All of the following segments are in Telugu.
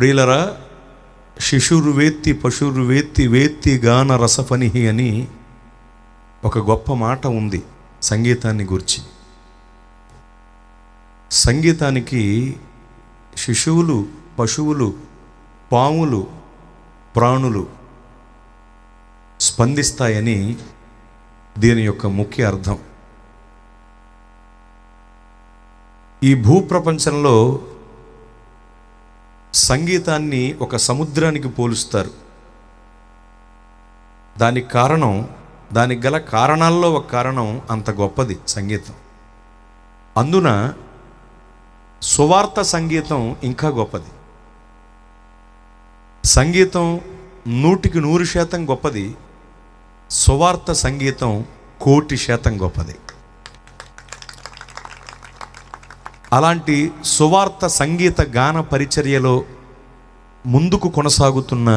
ప్రియులరా, శిశుర్వేత్తి పశుర్వేత్తి వేత్తి గాన రసఫనిహి అని ఒక గొప్ప మాట ఉంది సంగీతాన్ని గురించి. సంగీతానికి శిశువులు, పశువులు, పాములు, ప్రాణులు స్పందిస్తాయని దీని యొక్క ముఖ్య అర్థం. ఈ భూప్రపంచంలో సంగీతాన్ని ఒక సముద్రానికి పోలుస్తారు. దానికి కారణం, దానికి గల కారణాల్లో ఒక కారణం అంత గొప్పది సంగీతం. అందున సువార్త సంగీతం ఇంకా గొప్పది. సంగీతం 100% గొప్పది, సువార్త సంగీతం 1,000,000% గొప్పది. అలాంటి సువార్త సంగీత గాన పరిచర్యలో ముందుకు కొనసాగుతున్న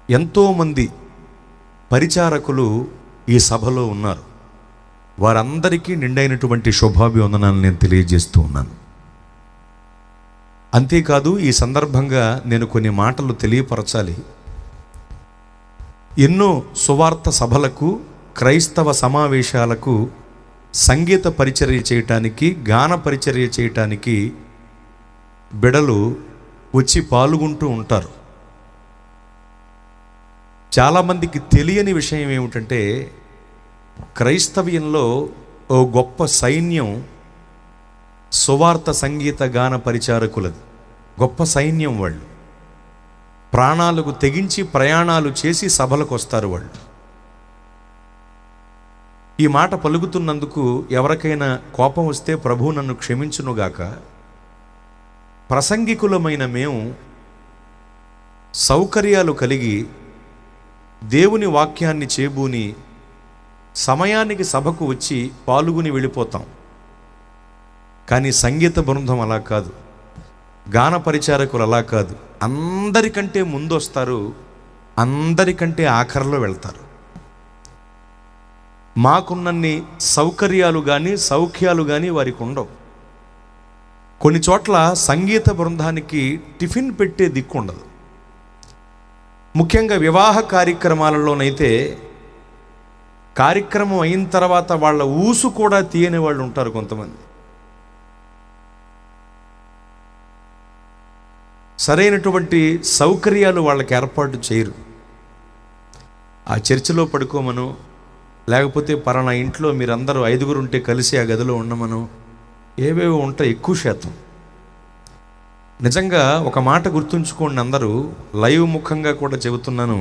ఎంతోమంది పరిచారకులు ఈ సభలో ఉన్నారు. వారందరికీ నిండైనటువంటి శుభాభివందనాలు నేను తెలియజేస్తూ ఉన్నాను. అంతేకాదు, ఈ సందర్భంగా నేను కొన్ని మాటలు తెలియపరచాలి. ఎన్నో సువార్త సభలకు, క్రైస్తవ సమావేశాలకు సంగీత పరిచర్య చేయటానికి, గాన పరిచర్య చేయటానికి బిడలు వచ్చి పాల్గొంటూ ఉంటారు. చాలామందికి తెలియని విషయం ఏమిటంటే, క్రైస్తవ్యంలో ఓ గొప్ప సైన్యం సువార్త సంగీత గాన పరిచారకులది. గొప్ప సైన్యం. వాళ్ళు ప్రాణాలకు తెగించి ప్రయాణాలు చేసి సభలకు వస్తారు. వాళ్ళు ఈ మాట పలుకుతున్నందుకు ఎవరికైనా కోపం వస్తే ప్రభువు నన్ను క్షమించునుగాక. ప్రసంగికులమైన మేము సౌకర్యాలు కలిగి దేవుని వాక్యాన్ని చేబూని సమయానికి సభకు వచ్చి పాల్గొని వెళ్ళిపోతాం. కానీ సంగీత బృందం అలా కాదు, గాన పరిచారకులు అలా కాదు. అందరికంటే ముందు వస్తారు, అందరికంటే ఆఖరిలో వెళ్తారు. మాకున్నన్ని సౌకర్యాలు కానీ సౌఖ్యాలు కానీ వారికి ఉండవు. కొన్ని చోట్ల సంగీత బృందానికి టిఫిన్ పెట్టే దిక్కు ఉండదు. ముఖ్యంగా వివాహ కార్యక్రమాలలోనైతే కార్యక్రమం అయిన తర్వాత వాళ్ళ ఊసు కూడా తీయని వాళ్ళు ఉంటారు కొంతమంది. సరైనటువంటి సౌకర్యాలు వాళ్ళకి ఏర్పాటు చేయరు. ఆ చర్చిలో పడుకోమను, లేకపోతే పలానా ఇంట్లో మీరందరూ 5 ఉంటే కలిసి ఆ గదిలో ఉండమను, ఏవేవో ఉంటాయి ఎక్కువ శాతం. నిజంగా ఒక మాట గుర్తుంచుకోండి, అందరూ లైవ్ ముఖంగా కూడా చెబుతున్నాను.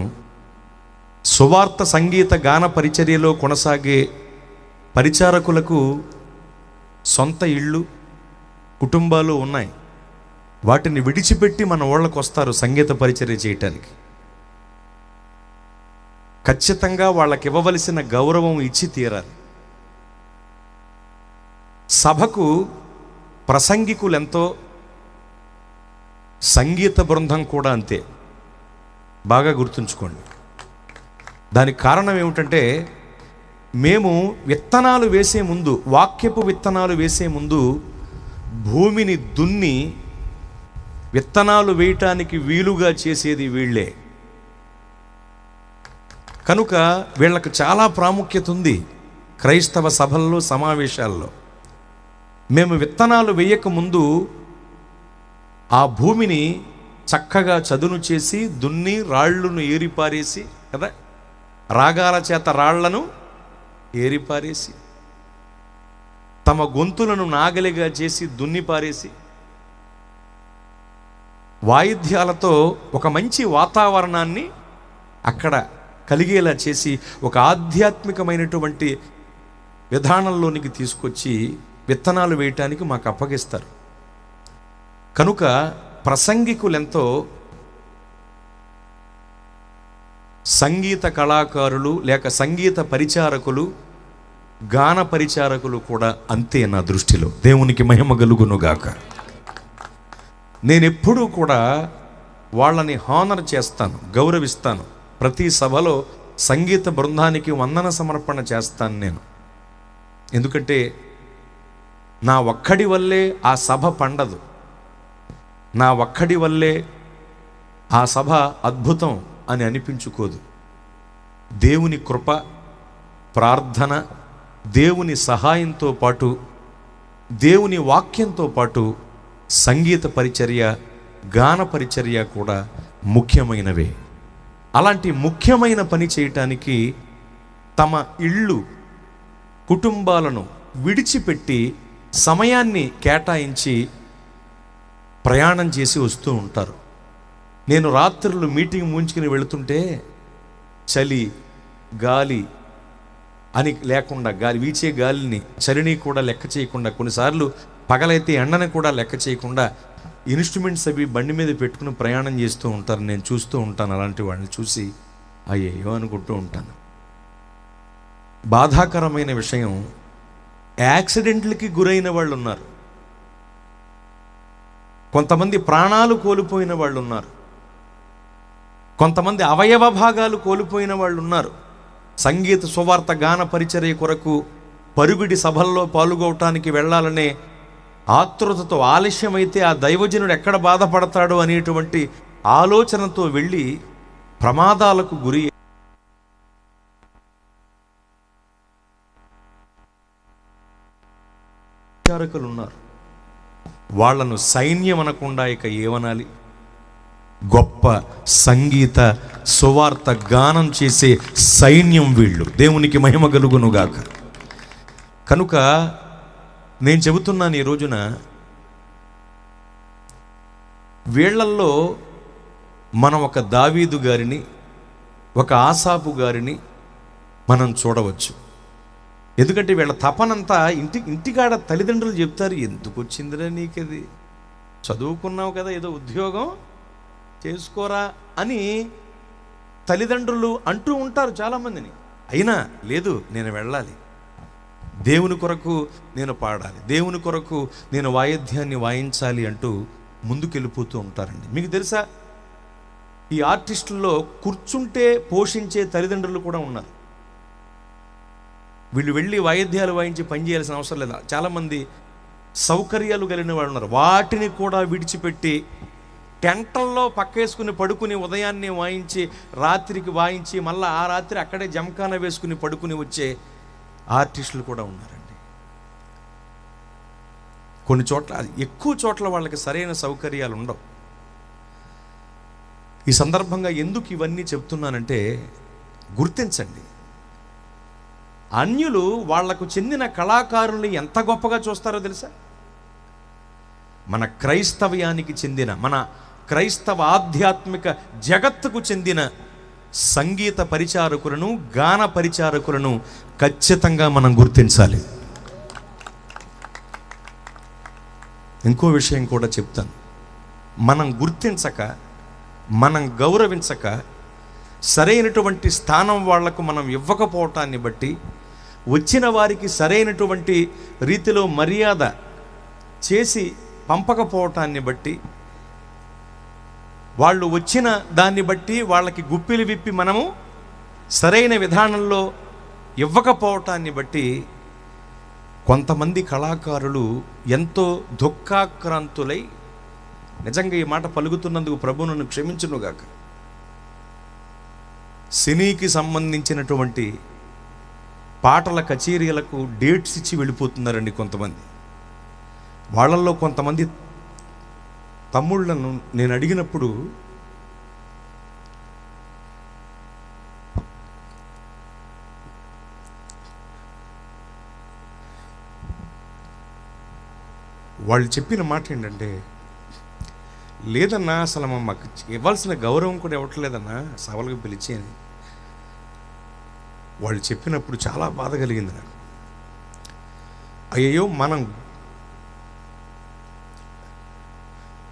సువార్త సంగీత గాన పరిచర్యలో కొనసాగే పరిచారకులకు సొంత ఇళ్ళు, కుటుంబాలు ఉన్నాయి. వాటిని విడిచిపెట్టి మన ఊళ్ళకు వస్తారు సంగీత పరిచర్య చేయటానికి. ఖచ్చితంగా వాళ్ళకి ఇవ్వవలసిన గౌరవం ఇచ్చి తీరాలి. సభకు ప్రసంగికులు ఎంతో, సంగీత బృందం కూడా అంతే. బాగా గుర్తుంచుకోండి. దానికి కారణం ఏమిటంటే, మేము విత్తనాలు వేసే ముందు, వాక్యపు విత్తనాలు వేసే ముందు భూమిని దున్ని విత్తనాలు వేయటానికి వీలుగా చేసేది వీళ్ళే. కనుక వీళ్ళకు చాలా ప్రాముఖ్యత ఉంది క్రైస్తవ సభల్లో, సమావేశాల్లో. మేము విత్తనాలు వేయకముందు ఆ భూమిని చక్కగా చదును చేసి దున్ని రాళ్లను ఏరిపారేసి, కదా, రాగాల చేత రాళ్లను ఏరిపారేసి, తమ గొంతులను నాగలిగా చేసి దున్ని పారేసి, వాయిద్యాలతో ఒక మంచి వాతావరణాన్ని అక్కడ కలిగేలా చేసి ఒక ఆధ్యాత్మికమైనటువంటి విధానంలోనికి తీసుకొచ్చి విత్తనాలు వేయటానికి మాకు అప్పగిస్తారు. కనుక ప్రసంగికులెంతో, సంగీత కళాకారులు లేక సంగీత పరిచారకులు, గాన పరిచారకులు కూడా అంతే నా దృష్టిలో. దేవునికి మహిమ కలుగునుగాక. నేనెప్పుడూ కూడా వాళ్ళని హానర్ చేస్తాను, గౌరవిస్తాను. ప్రతి సభలో సంగీత బృందానికి వందన సమర్పణ చేస్తాను నేను. ఎందుకంటే నా ఒక్కడి వల్లే ఆ సభ పండదు, నా ఒక్కడి వల్లే ఆ సభ అద్భుతం అని అనిపించుకోదు. దేవుని కృప, ప్రార్థన, దేవుని సహాయంతో పాటు, దేవుని వాక్యంతో పాటు సంగీత పరిచర్య, గాన పరిచర్య కూడా ముఖ్యమైనవే. అలాంటి ముఖ్యమైన పని చేయటానికి తమ ఇళ్ళు, కుటుంబాలను విడిచిపెట్టి సమయాన్ని కేటాయించి ప్రయాణం చేసి వస్తూ ఉంటారు. నేను రాత్రులు మీటింగ్ ముంచుకుని వెళుతుంటే చలి, గాలి అని లేకుండా, వీచే గాలిని, చలిని కూడా లెక్క చేయకుండా, కొన్నిసార్లు పగలైతే ఎండని కూడా లెక్క చేయకుండా ఇన్స్ట్రుమెంట్స్ అవి బండి మీద పెట్టుకుని ప్రయాణం చేస్తూ ఉంటారు. నేను చూస్తూ ఉంటాను. అలాంటి వాళ్ళని చూసి అయ్యో అనుకుంటూ ఉంటాను. బాధాకరమైన విషయం, యాక్సిడెంట్లకి గురైన వాళ్ళు ఉన్నారు, కొంతమంది ప్రాణాలు కోల్పోయిన వాళ్ళు ఉన్నారు, కొంతమంది అవయవ భాగాలు కోల్పోయిన వాళ్ళు ఉన్నారు. సంగీత సువార్త గాన పరిచర్య కొరకు పరుగుడి సభల్లో పాల్గొనటానికి వెళ్ళాలనే ఆతృతతో, ఆలస్యమైతే ఆ దైవజనుడు ఎక్కడ బాధపడతాడో అనేటువంటి ఆలోచనతో వెళ్ళి ప్రమాదాలకు గురి ఉన్నారు. వాళ్లను సైన్యం అనకుండా ఇక ఏమనాలి? గొప్ప సంగీత సువార్త గానం చేసే సైన్యం వీళ్ళు. దేవునికి మహిమ కలుగునుగాక. కనుక నేను చెబుతున్నాను ఈ రోజున, వీళ్ళల్లో మనం ఒక దావీదు గారిని, ఒక ఆసాపు గారిని మనం చూడవచ్చు. ఎందుకంటే వీళ్ళ తపనంతా ఇంటికాడ తల్లిదండ్రులు చెప్తారు, ఎందుకు వచ్చిందిరా నీకది, చదువుకున్నావు కదా, ఏదో ఉద్యోగం చేసుకోరా అని తల్లిదండ్రులు అంటూ ఉంటారు చాలామందిని. అయినా లేదు, నేను వెళ్ళాలి, దేవుని కొరకు నేను పాడాలి, దేవుని కొరకు నేను వాయిద్యాన్ని వాయించాలి అంటూ ముందుకెళ్ళిపోతూ ఉంటారండి. మీకు తెలుసా, ఈ ఆర్టిస్టుల్లో కూర్చుంటే పోషించే తల్లిదండ్రులు కూడా ఉన్నారు. వీళ్ళు వెళ్ళి వాయిద్యాలు వాయించి పనిచేయాల్సిన అవసరం లేదా. చాలామంది సౌకర్యాలు కలిగిన వాళ్ళు ఉన్నారు, వాటిని కూడా విడిచిపెట్టి టెంటల్లో పక్కేసుకుని పడుకుని ఉదయాన్నే వాయించి, రాత్రికి వాయించి, మళ్ళీ ఆ రాత్రి అక్కడే జమఖానా వేసుకుని పడుకుని వచ్చే ఆర్టిస్టులు కూడా ఉన్నారండి. కొన్ని చోట్ల, ఎక్కువ చోట్ల వాళ్ళకి సరైన సౌకర్యాలు ఉండవు. ఈ సందర్భంగా ఎందుకు ఇవన్నీ చెప్తున్నానంటే, గుర్తించండి, అన్యులు వాళ్లకు చెందిన కళాకారుల్ని ఎంత గొప్పగా చూస్తారో తెలుసా? మన క్రైస్తవ్యానికి చెందిన, మన క్రైస్తవ ఆధ్యాత్మిక జగత్తుకు చెందిన సంగీత పరిచారకులను, గాన పరిచారకులను ఖచ్చితంగా మనం గుర్తించాలి. ఇంకో విషయం కూడా చెప్తాను. మనం గుర్తించక, మనం గౌరవించక, సరైనటువంటి స్థానం వాళ్లకు మనం ఇవ్వకపోవటాన్ని బట్టి, వచ్చిన వారికి సరైనటువంటి రీతిలో మర్యాద చేసి పంపకపోవటాన్ని బట్టి, వాళ్ళు వచ్చిన దాన్ని బట్టి వాళ్ళకి గుప్పిలు విప్పి మనము సరైన విధానంలో ఇవ్వకపోవటాన్ని బట్టి కొంతమంది కళాకారులు ఎంతో దుఃఖాక్రాంతులై, నిజంగా ఈ మాట పలుకుతున్నందుకు ప్రభు నన్ను క్షమించునుగాక, సినీకి సంబంధించినటువంటి పాటల కచేరీలకు డేట్స్ ఇచ్చి వెళ్ళిపోతున్నారండి కొంతమంది. వాళ్ళల్లో కొంతమంది తమ్ముళ్లను నేను అడిగినప్పుడు, వాళ్ళు చెప్పిన మాట ఏంటంటే, లేదన్నా అసలు మాకు ఇవ్వాల్సిన గౌరవం కూడా ఇవ్వట్లేదన్నా సభలకు పిలిచి అని వాళ్ళు చెప్పినప్పుడు చాలా బాధ కలిగింది నాకు. అయ్యో,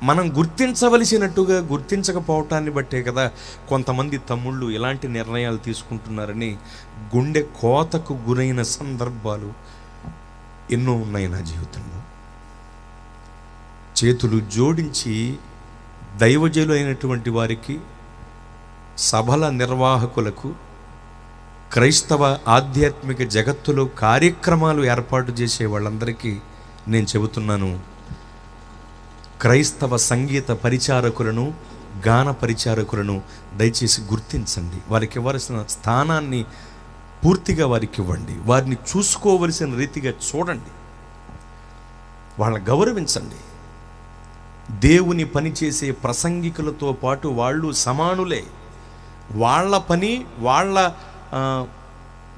మనం గుర్తించవలసినట్టుగా గుర్తించకపోవటాన్ని బట్టే కదా కొంతమంది తమ్ముళ్ళు ఇలాంటి నిర్ణయాలు తీసుకుంటున్నారని గుండె కోతకు గురైన సందర్భాలు ఎన్నో ఉన్నాయి నా జీవితంలో. చేతులు జోడించి దైవజనులు అయినటువంటి వారికి, సభల నిర్వాహకులకు, క్రైస్తవ ఆధ్యాత్మిక జగత్తులో కార్యక్రమాలు ఏర్పాటు చేసే వాళ్ళందరికీ నేను చెబుతున్నాను, క్రైస్తవ సంగీత పరిచారకులను, గాన పరిచారకులను దయచేసి గుర్తించండి. వారికి ఇవ్వాల్సిన స్థానాన్ని పూర్తిగా వారికి ఇవ్వండి. వారిని చూసుకోవలసిన రీతిగా చూడండి. వాళ్ళని గౌరవించండి. దేవుని పని చేసే ప్రసంగికులతో పాటు వాళ్ళు సమానులే. వాళ్ళ పని, వాళ్ళ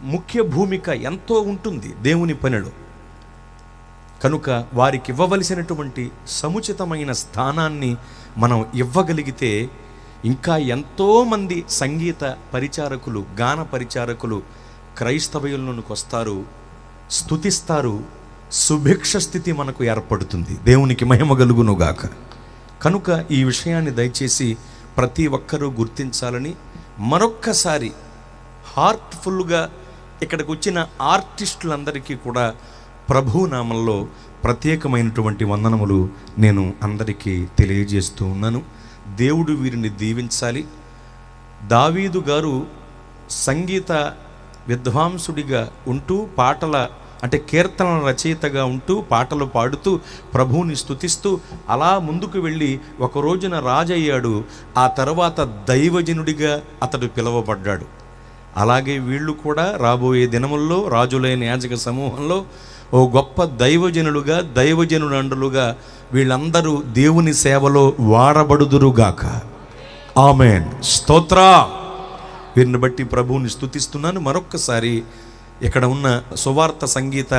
ముఖ్య భూమిక ఎంతో ఉంటుంది దేవుని పనిలో. కనుక వారికి ఇవ్వవలసినటువంటి సముచితమైన స్థానాన్ని మనం ఇవ్వగలిగితే ఇంకా ఎంతోమంది సంగీత పరిచారకులు, గాన పరిచారకులు క్రైస్తవయుల్లోనికి వస్తారు, స్తుతిస్తారు. సుభిక్ష స్థితి మనకు ఏర్పడుతుంది. దేవునికి మహిమ కలుగునుగాక. కనుక ఈ విషయాన్ని దయచేసి ప్రతి ఒక్కరూ గుర్తించాలని మరొక్కసారి హార్ట్ఫుల్గా ఇక్కడికి వచ్చిన ఆర్టిస్టులందరికీ కూడా ప్రభువు నామంలో ప్రత్యేకమైనటువంటి వందనములు నేను అందరికీ తెలియజేస్తూ ఉన్నాను. దేవుడు వీరిని దీవించాలి. దావీదు గారు సంగీత విద్వాంసుడిగా ఉంటూ కీర్తనల రచయితగా ఉంటూ పాటలు పాడుతూ ప్రభువుని స్తుతిస్తూ అలా ముందుకు వెళ్ళి ఒక రోజున రాజయ్యాడు. ఆ తర్వాత దైవజనుడిగా అతడు పిలువబడ్డాడు. అలాగే వీళ్ళు కూడా రాబోయే దినముల్లో రాజులైన యాజక సమూహంలో ఓ గొప్ప దైవజనులుగా, దైవజనులండులుగా వీళ్ళందరూ దేవుని సేవలో వాడబడుదురుగాక. ఆమేన్. స్తోత్ర. వీరిని బట్టి ప్రభువుని స్తుతిస్తున్నాను. మరొక్కసారి ఇక్కడ ఉన్న సువార్త సంగీత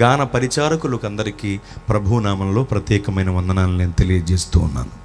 గాన పరిచారకులకు అందరికీ ప్రభునామంలో ప్రత్యేకమైన వందనాలను నేను తెలియజేస్తూ ఉన్నాను.